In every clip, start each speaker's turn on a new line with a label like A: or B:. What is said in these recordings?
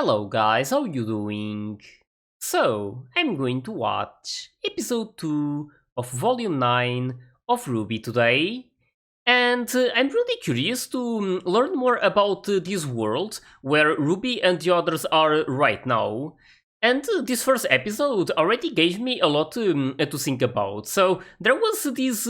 A: Hello guys, how you doing? So, I'm going to watch episode 2 of volume 9 of RWBY today. And I'm really curious to learn more about this world where Ruby and the others are right now. And this first episode already gave me a lot to think about. So there was this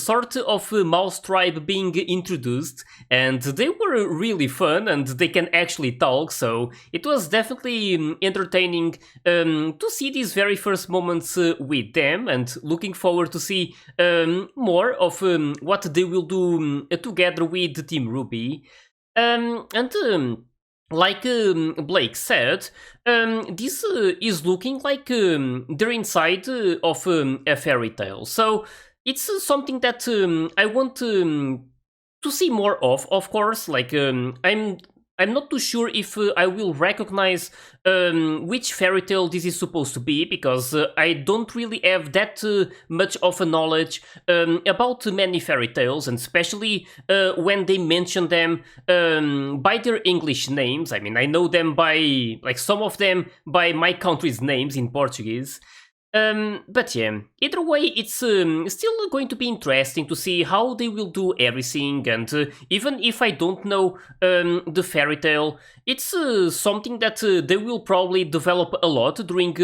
A: sort of mouse tribe being introduced, and they were really fun, and they can actually talk. So it was definitely entertaining to see these very first moments with them, and looking forward to see more of what they will do together with Team Ruby. And like Blake said, this is looking like they're inside of a fairy tale. So it's something that I want to see more of course. Like I'm not too sure if I will recognize which fairy tale this is supposed to be, because I don't really have that much of a knowledge about many fairy tales, and especially when they mention them by their English names. I mean, I know them by, like, some of them by my country's names in Portuguese. But yeah, either way, it's still going to be interesting to see how they will do everything, and even if I don't know the fairy tale, it's something that they will probably develop a lot during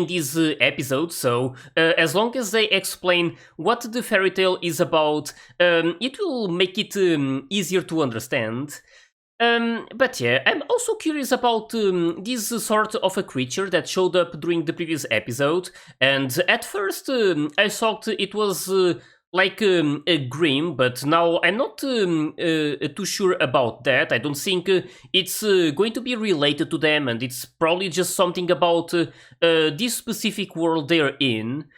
A: these episodes. So as long as they explain what the fairy tale is about, it will make it easier to understand. But yeah, I'm also curious about this sort of a creature that showed up during the previous episode, and at first I thought it was like a Grim, but now I'm not too sure about that. I don't think it's going to be related to them, and it's probably just something about this specific world they're in.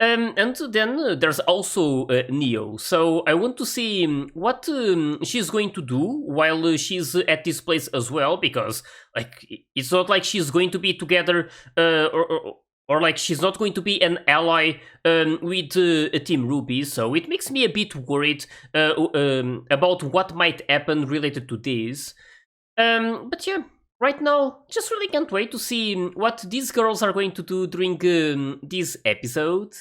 A: And then there's also Neo. So I want to see what she's going to do while she's at this place as well, because like it's not like she's going to be together, or like she's not going to be an ally with Team Ruby. So it makes me a bit worried about what might happen related to this. But yeah, right now, just really can't wait to see what these girls are going to do during this episode.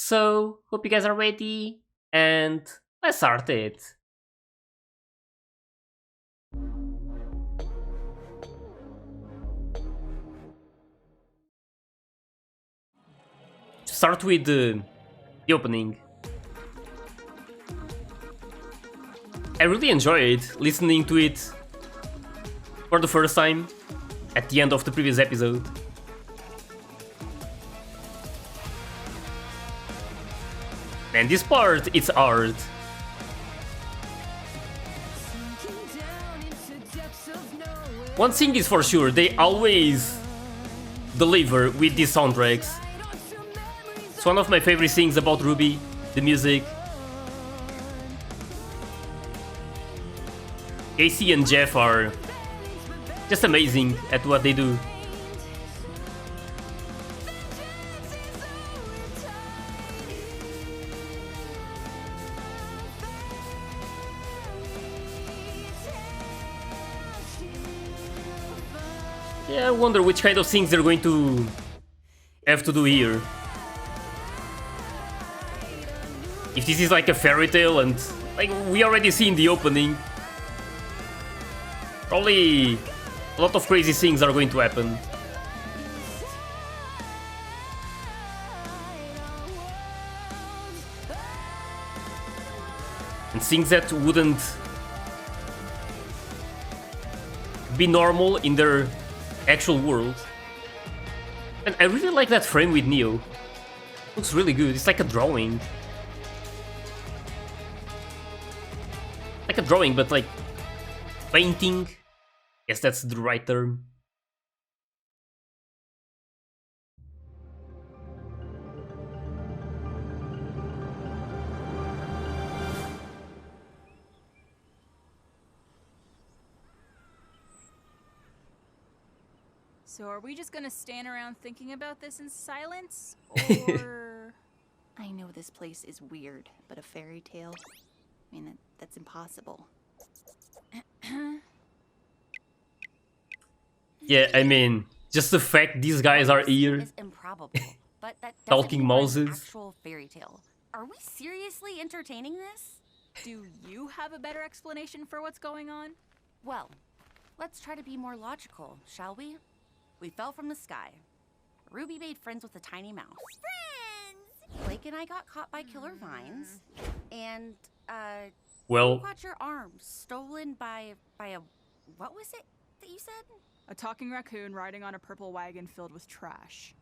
A: So, hope you guys are ready, and let's start it. Start with the opening. I really enjoyed listening to it for the first time at the end of the previous episode. And this part, it's art. One thing is for sure, they always deliver with these soundtracks. It's one of my favorite things about RWBY, the music. Casey and Jeff are just amazing at what they do. Yeah, I wonder which kind of things they're going to have to do here. If this is like a fairy tale, and like we already see in the opening, probably a lot of crazy things are going to happen. And things that wouldn't be normal in their actual world. And I really like that frame with Neo. Looks really good. It's like a drawing. Like a drawing, but like painting. Yes, that's the right term.
B: So are we just gonna stand around thinking about this in silence? Or...
C: I know this place is weird, but a fairy tale? I mean, that's impossible.
A: Yeah, I mean, just the fact these guys are here.
C: Is improbable, but that doesn't
A: Talking
C: mean we're an
A: mouses.
C: actual fairy tale. Are we seriously entertaining this?
B: Do you have a better explanation for what's going on?
C: Well, let's try to be more logical, shall we? We fell from the sky. Ruby made friends with a tiny mouse.
D: Friends!
C: Blake and I got caught by killer vines. And,
A: Well,
C: you got your arm stolen by a... What was it that you said?
B: A talking raccoon riding on a purple wagon filled with trash.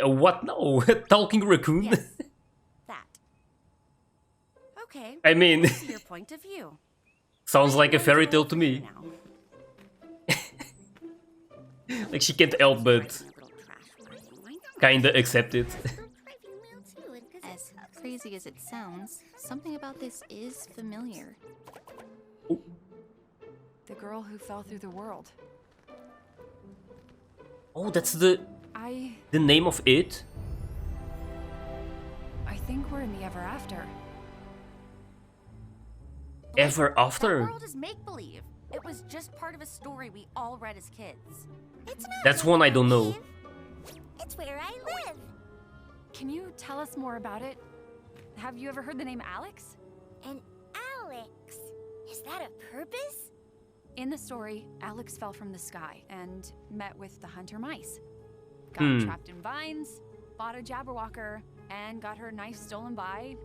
A: what? No, talking raccoon.
C: Yes, that. Okay,
A: I mean,
C: I see your point of view.
A: sounds like a fairy tale to
C: Over here
A: me.
C: now.
A: Like she can't help but kinda accept it.
C: As crazy as it sounds, something about this is familiar.
E: The girl who fell through the world.
A: Oh, that's the
E: I
A: name of it.
E: think we're in the ever after.
A: Ever
C: That
A: after.
C: world is make-believe. It was just part of a story we all read as kids.
D: It's not
A: That's one I don't know.
D: make-believe. It's where I live.
E: Can you tell us more about it? Have you ever heard the name Alex?
D: And Alex, is that a purpose?
E: In the story, Alex fell from the sky and met with the hunter mice. Got trapped in vines, bought a Jabberwocker, and got her knife stolen by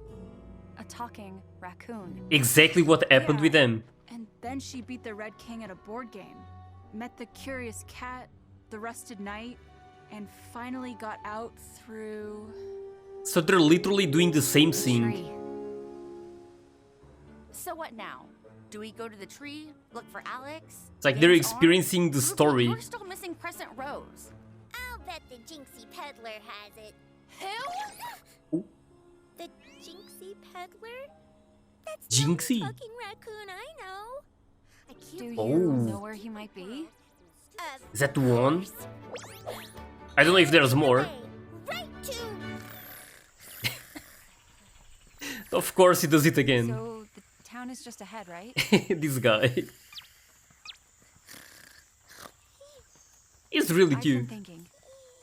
E: a talking raccoon.
A: Exactly what happened with them.
B: And then she beat the Red King at a board game, met the curious cat, the rusted knight, and finally got out through...
A: So they're literally doing the same thing.
E: Tree.
C: So what now? Do we go to the tree, look for Alex?
A: It's like
C: get
A: they're
C: his arm?
A: experiencing the
C: Ruby,
A: story.
C: You're still missing Crescent Rose.
D: I'll bet the Jinxie Peddler has it.
C: Who?
A: Ooh.
D: The Jinxie Peddler? That's
A: Jinxie?
D: the fucking raccoon I know. I
E: Do
D: can't
E: you
A: Oh.
E: know where he might be?
A: Is that the one? I don't know if there's more.
D: Right to...
A: Of course he does it again.
E: So the town is just ahead, right?
A: This guy. He's really
E: I've been
A: cute.
E: thinking,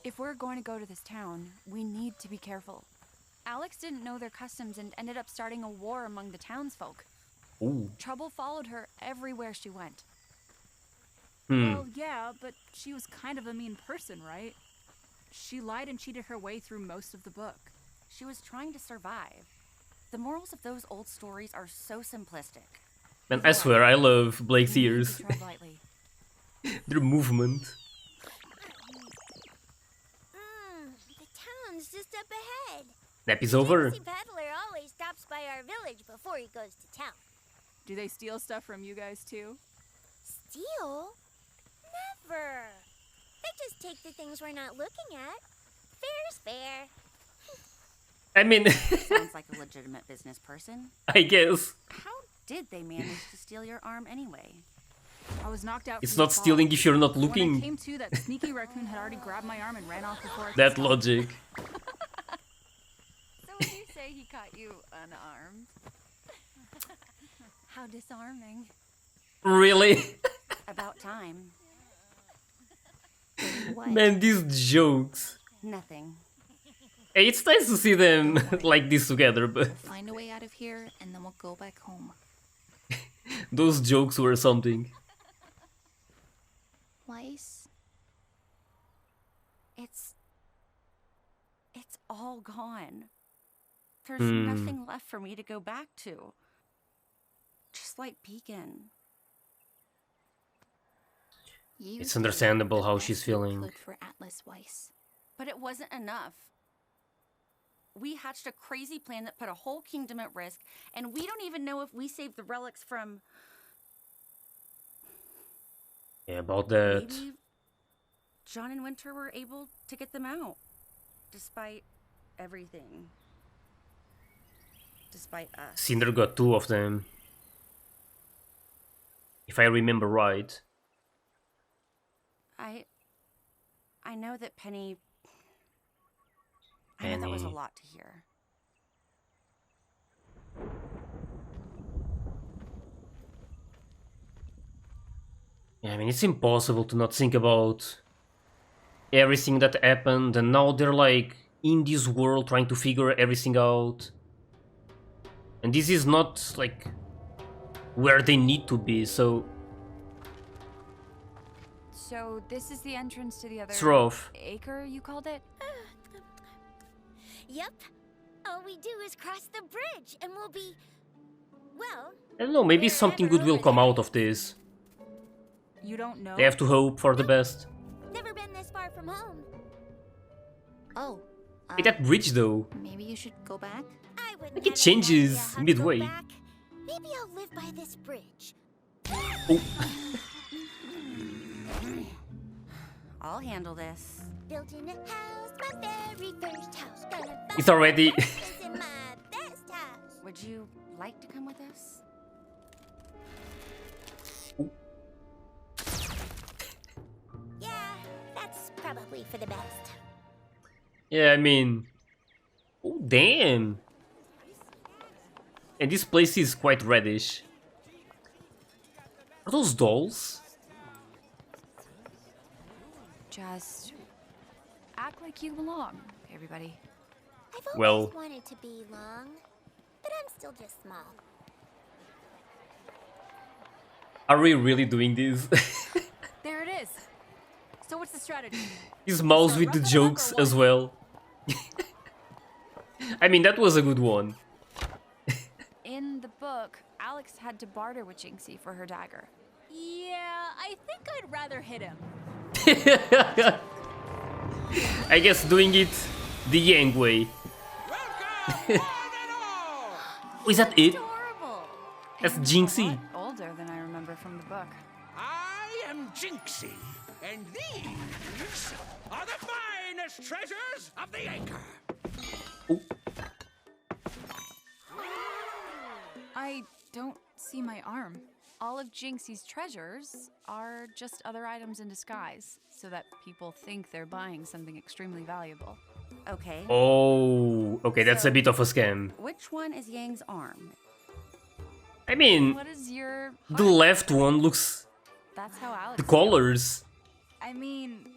E: if we're going to go to this town, we need to be careful. Alex didn't know their customs and ended up starting a war among the townsfolk.
A: Ooh.
E: Trouble followed her everywhere she went.
B: Well, yeah, but she was kind of a mean person, right? She lied and cheated her way through most of the book.
C: She was trying to survive. The morals of those old stories are so simplistic.
A: Man, I swear I love Blake's
E: We need to
A: ears.
E: tread lightly.
A: Their movement.
D: The town's just up ahead.
A: Nap is over.
D: Jinxie Peddler always stops by our village before he goes to town.
B: Do they steal stuff from you guys too?
D: Steal? Never. They just take the things we're not looking at. Fair's fair.
A: I mean,
C: Sounds like a legitimate business person.
A: I guess.
C: How did they manage to steal your arm anyway?
B: I was knocked out.
A: It's
B: from the
A: not
B: fall.
A: stealing if you're not
B: When I
A: looking.
B: came to, that sneaky raccoon had already grabbed my arm and ran off before I could
A: That
B: stop.
A: logic.
E: So when you say he caught you unarmed, how disarming.
A: Really?
C: About time.
D: What?
A: Man, these jokes.
C: Nothing.
A: Hey, it's nice to see them like this together, but
C: Find a way out of here, and then we'll go back home.
A: those jokes were something.
C: Weiss? It's all gone. There's nothing left for me to go back to. Just like Beacon.
A: It's understandable how she's feeling.
C: For Atlas Weiss. But it wasn't enough. We hatched a crazy plan that put a whole kingdom at risk, and we don't even know if we saved the relics from...
A: Yeah, about that.
C: Maybe John and Winter were able to get them out. Despite everything. Despite us.
A: Cinder got 2 of them. If I remember right.
C: I know that Penny... I know that was a
A: Penny.
C: lot to hear.
A: Yeah, I mean, it's impossible to not think about everything that happened, and now they're like in this world trying to figure everything out. And this is not like where they need to be, so
E: So this is the entrance to the other
A: it's rough.
E: acre, you called it?
D: Yep. All we do is cross the bridge and we'll be... Well...
A: I don't know, maybe something good will come out of this.
B: You don't know?
A: They have to hope for the best.
D: Never been this far from home.
C: Oh.
A: Hey, that bridge though.
C: Maybe you should go back?
D: I wouldn't
A: Like, it
D: have any
A: changes
D: idea how to go
A: midway.
D: back. Maybe I'll live by this bridge.
A: Oh,
C: I'll handle this.
D: Built in a house, my very first house. Gonna
A: it's already.
D: This in my best house.
C: Would you like to come with us?
D: Yeah, that's probably for the best.
A: Yeah, I mean. Oh, damn. And this place is quite reddish. Are those dolls?
E: Just act like you belong, everybody.
D: I've always
A: Well-
D: wanted to be long, but I'm still just small.
A: Are we really doing this?
B: There it is. So what's the strategy?
A: His mouse
B: So
A: with the
B: rough it up or
A: jokes
B: what?
A: as well. I mean, that was a good one.
E: In the book, Alex had to barter with Jinxie for her dagger.
B: Yeah, I think I'd rather hit him.
A: I guess doing it the Yang way. Oh, is that it?
C: Adorable!
A: That's
E: And
A: Jinxie.
E: a lot older than I remember from the book.
F: I am Jinxie, and these are the finest treasures of the acre.
E: I don't see my arm. All of Jinxie's treasures are just other items in disguise, so that people think they're buying something extremely valuable.
C: Okay.
A: Oh, okay, that's a bit of a scam.
C: Which one is Yang's arm?
A: I mean,
E: What is your...
A: the left one looks.
E: That's how Alex...
A: The colors.
B: I mean,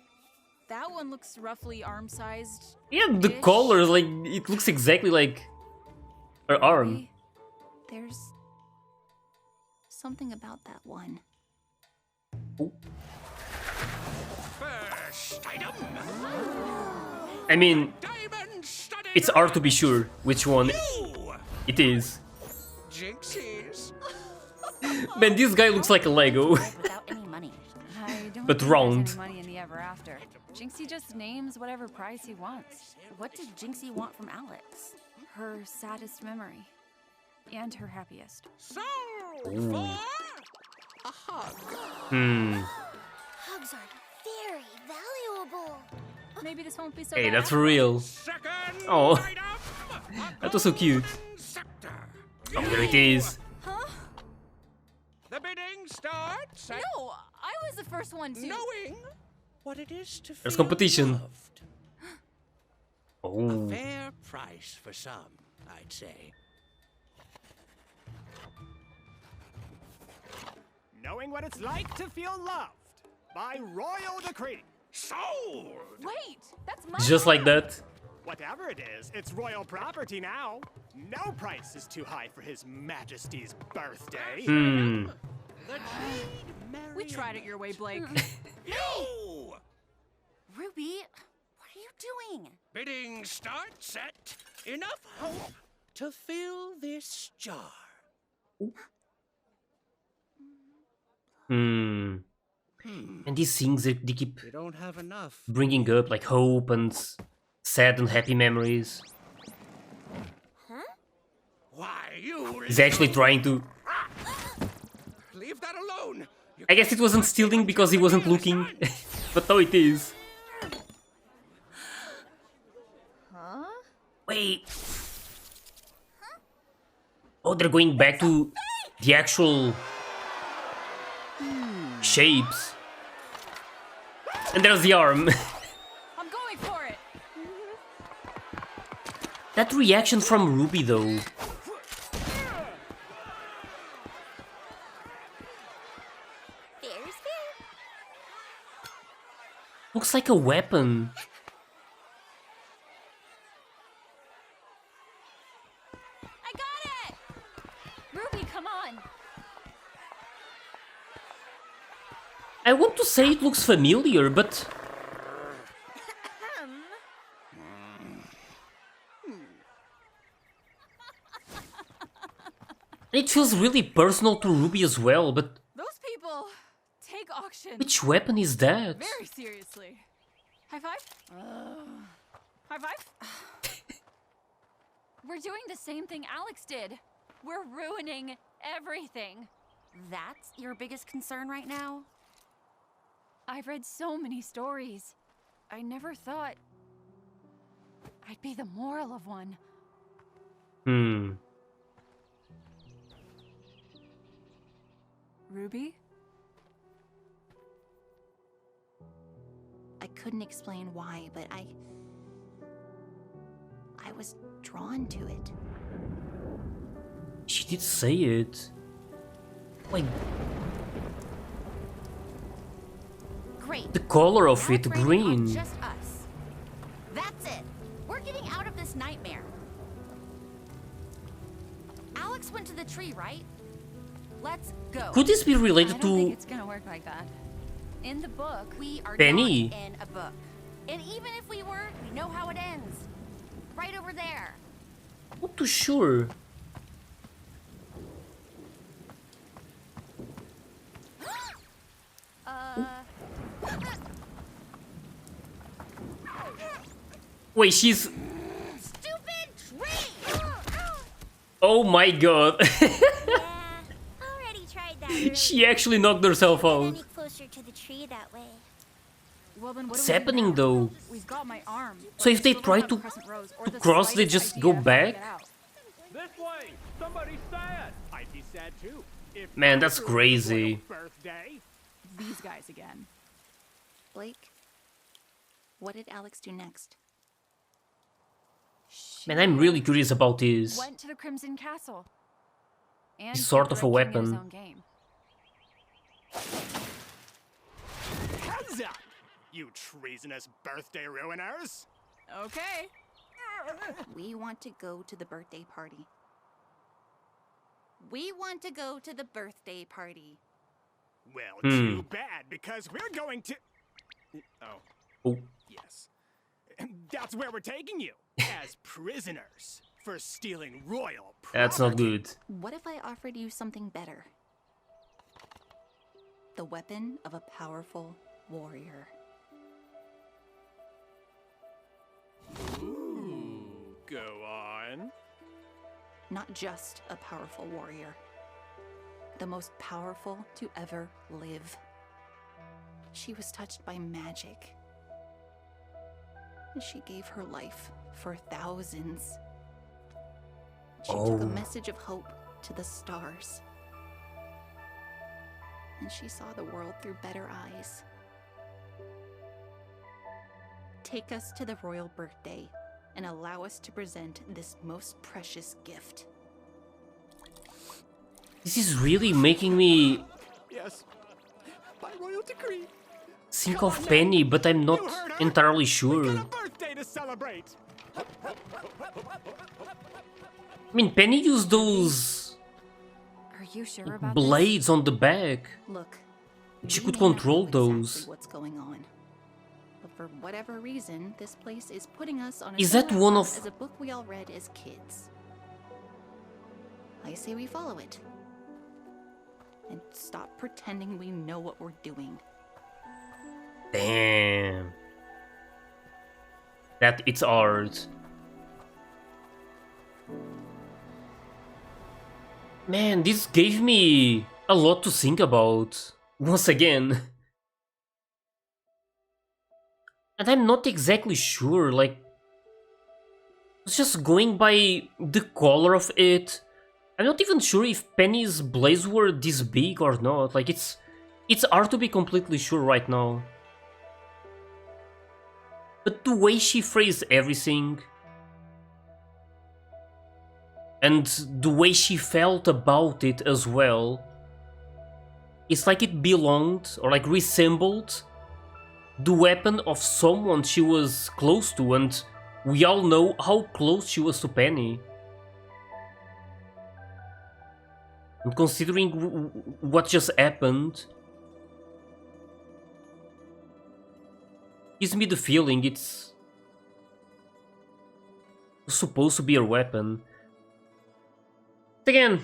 B: that one looks roughly arm-sized.
A: Yeah, the
B: Ish.
A: colors, like, it looks exactly like her arm.
C: Maybe there's something about that one.
F: First item,
A: I mean,
F: diamond-studded
A: it's hard to be sure which one
F: Ooh,
A: it is.
F: Jinxie's.
A: Man, this guy looks like a Lego.
C: Live without any money.
E: I don't
A: But
E: think
A: round.
E: there's any money in the ever after. Jinxie just names whatever price he wants.
C: What did Jinxie want from Alex?
E: Her saddest memory. And her happiest.
F: Sold for a hug.
D: Hugs are very valuable.
B: Maybe this won't be so
A: Hey,
B: bad.
A: that's for real.
F: Second
A: Oh.
F: item, a
A: That was so cute.
F: golden scepter.
A: Oh, there it is.
F: The bidding starts at
B: No, I was the first one to...
F: knowing what it is to
A: There's
F: feel
A: competition.
F: loved.
A: Oh,
F: Fair price for some, I'd say.
G: Knowing what it's like to feel loved by royal decree.
F: Sold!
B: Wait, that's my...
A: just like that.
G: Whatever it is, it's royal property now. No price is too high for His Majesty's birthday.
A: Hmm.
F: The trade
B: We tried it your way, Blake.
F: You!
C: Ruby, what are you doing?
F: Bidding starts at enough hope to fill this jar.
A: Hmm. And these things they keep
F: We don't have enough.
A: bringing up like hope and sad and happy memories.
F: Why, you...
A: He's actually trying to.
F: Leave that alone! You
A: I guess it wasn't stealing because he wasn't looking, but now it is. Wait. Oh, they're going back to the actual shapes. And there's the arm.
B: I'm going for it.
A: That reaction from Ruby though.
D: Fair's fair.
A: Looks like a weapon.
E: I got it! Ruby, come on!
A: I want to say it looks familiar, but... It feels really personal to Ruby as well, but...
E: Those people take auction
A: Which weapon is that?
E: very seriously. High five? High five? We're doing the same thing Alex did. We're ruining everything.
C: That's your biggest concern right now?
E: I've read so many stories. I never thought I'd be the moral of one. Ruby?
H: I couldn't explain why, but I was drawn to it.
A: She did say it. Like,
C: Great.
A: the color of
C: Now
A: it,
C: bring
A: green.
C: on just us. That's it. We're getting out of this nightmare. Alex went to the tree, right? Let's go.
A: Could this be
E: I
A: related
E: don't think
A: to
E: it's gonna work like that. In the book,
C: We are
A: Penny?
C: not in a book. And even if we were, we know how it ends. Right over there.
A: Not too sure. Wait, she's...
C: Stupid tree!
A: Oh my god.
D: Yeah, already tried that. Ruby.
A: She actually knocked herself
D: Get
A: out.
D: any closer to the tree that way.
E: well then what
A: What's
E: do we do
A: happening
E: now?
A: though?
E: We've got my arm.
A: So
E: but
A: if
E: we
A: they
E: still
A: try
E: don't
A: to-
E: have Crescent Rose or
A: to
E: the
A: cross, they
E: slightest
A: just
E: idea
A: go
E: how to
A: back?
E: get out.
F: This way! Somebody's sad!
G: I'd be sad too. If
A: Man,
G: I
A: that's
G: ruined
A: crazy.
G: your birthday.
E: These guys again.
H: Blake, what did Alex do next?
A: Man, I'm really curious about this.
E: Went to the Crimson Castle. And
A: It's sort
E: beat
A: of
E: the
A: a
E: Red King in his
A: weapon.
E: own game.
G: Hands up, you treasonous birthday ruiners!
E: Okay.
H: We want to go to the birthday party.
C: We want to go to the birthday party.
G: Well, too bad, because we're going to... Oh,
A: Oh,
G: yes. That's where we're taking you, as prisoners, for stealing royal property.
A: that's not good.
H: What if I offered you something better? The weapon of a powerful warrior.
G: Ooh, go on.
H: Not just a powerful warrior. The most powerful to ever live. She was touched by magic. She gave her life for thousands. She took
A: Oh.
H: a message of hope to the stars. And she saw the world through better eyes. Take us to the royal birthday and allow us to present this most precious gift.
A: This is really making me
G: Yes, by royal decree.
A: think
G: Come
A: of
G: on,
A: Penny,
G: Ned.
A: but I'm not
G: You heard her.
A: entirely
G: We
A: sure.
G: got a birthday to celebrate.
A: I mean, Penny used those
E: Are you sure about
A: blades on the back.
H: Look,
A: She
H: we
A: could
H: may not
A: control
H: know exactly
A: those.
H: what's going on, but for whatever reason, this place is putting us on a
A: Is that
H: similar
A: one
H: path
A: of-
H: as a book we all read as kids. I say we follow it and stop pretending we know what we're doing.
A: Damn. That it's art. Man, this gave me a lot to think about. Once again. And I'm not exactly sure, like... I was just going by the color of it. I'm not even sure if Penny's blades were this big or not. Like, it's hard to be completely sure right now. But the way she phrased everything, and the way she felt about it as well, it's like it belonged or like resembled the weapon of someone she was close to, and we all know how close she was to Penny. And considering what just happened, gives me the feeling it's supposed to be her weapon. Again,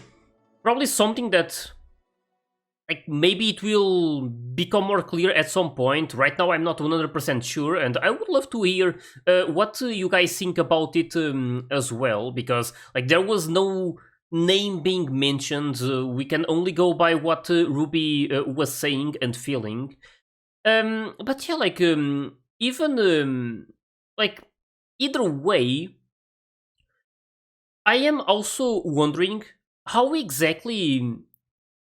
A: probably something that, like, maybe it will become more clear at some point. Right now I'm not 100% sure, and I would love to hear what you guys think about it as well, because like there was no name being mentioned. We can only go by what RWBY was saying and feeling. But yeah, like even like either way, I am also wondering how exactly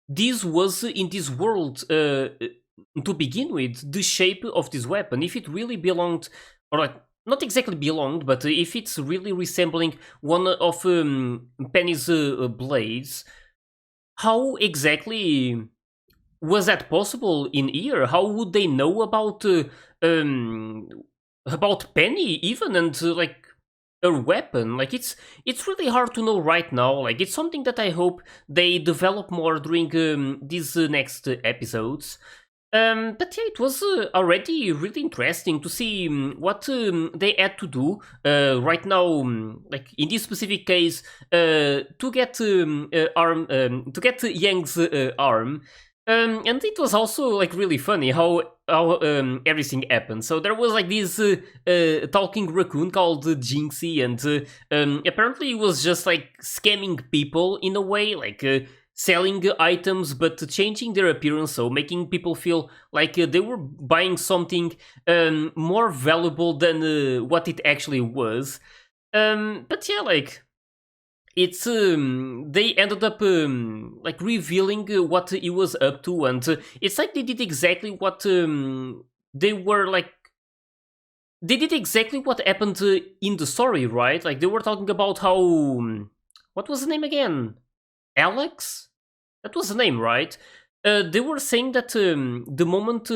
A: this was in this world to begin with, the shape of this weapon, if it really belonged, or like, not exactly belonged, but if it's really resembling one of Penny's blades. How exactly was that possible in here? How would they know about Penny even, and like her weapon? Like it's really hard to know right now. Like it's something that I hope they develop more during these next episodes. But yeah, it was already really interesting to see what they had to do right now. Like in this specific case, to get to get Yang's arm. And it was also like really funny how everything happened. So there was like this talking raccoon called Jinxie, and apparently it was just like scamming people in a way, like selling items but changing their appearance, so making people feel like they were buying something more valuable than what it actually was. But yeah, like it's they ended up like revealing what he was up to, and it's like they did exactly what they were like. They did exactly what happened in the story, right? Like they were talking about how what was the name again? Alex? That was the name, right? They were saying that the moment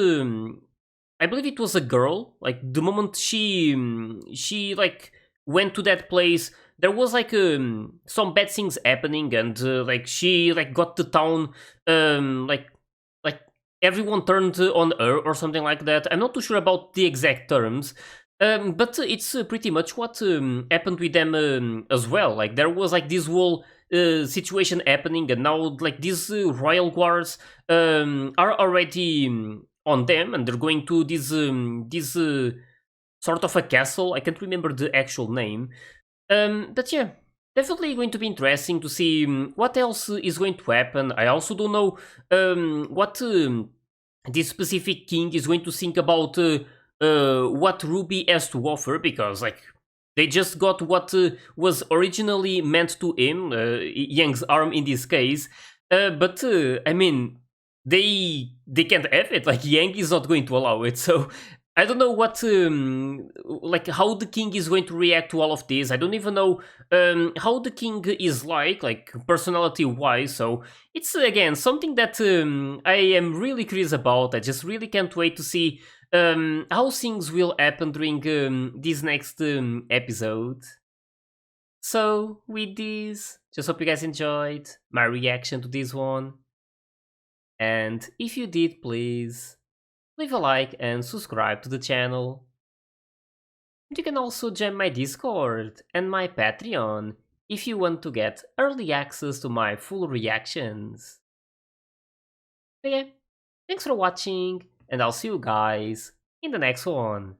A: I believe it was a girl, like the moment she like went to that place, there was like some bad things happening, and like she like got the town like everyone turned on her or something like that. I'm not too sure about the exact terms. But it's pretty much what happened with them as well. Like there was like this whole situation happening, and now like these royal guards are already on them, and they're going to this sort of a castle. I can't remember the actual name. But yeah, definitely going to be interesting to see what else is going to happen. I also don't know what this specific king is going to think about what RWBY has to offer, because like they just got what was originally meant to him, Yang's arm in this case. But I mean, they can't have it. Like Yang is not going to allow it. So I don't know what like how the king is going to react to all of this. I don't even know how the king is like personality wise. So it's again something that I am really curious about. I just really can't wait to see how things will happen during this next episode. So with this, just hope you guys enjoyed my reaction to this one. And if you did, please leave a like and subscribe to the channel. And you can also join my Discord and my Patreon if you want to get early access to my full reactions. So yeah, thanks for watching, and I'll see you guys in the next one.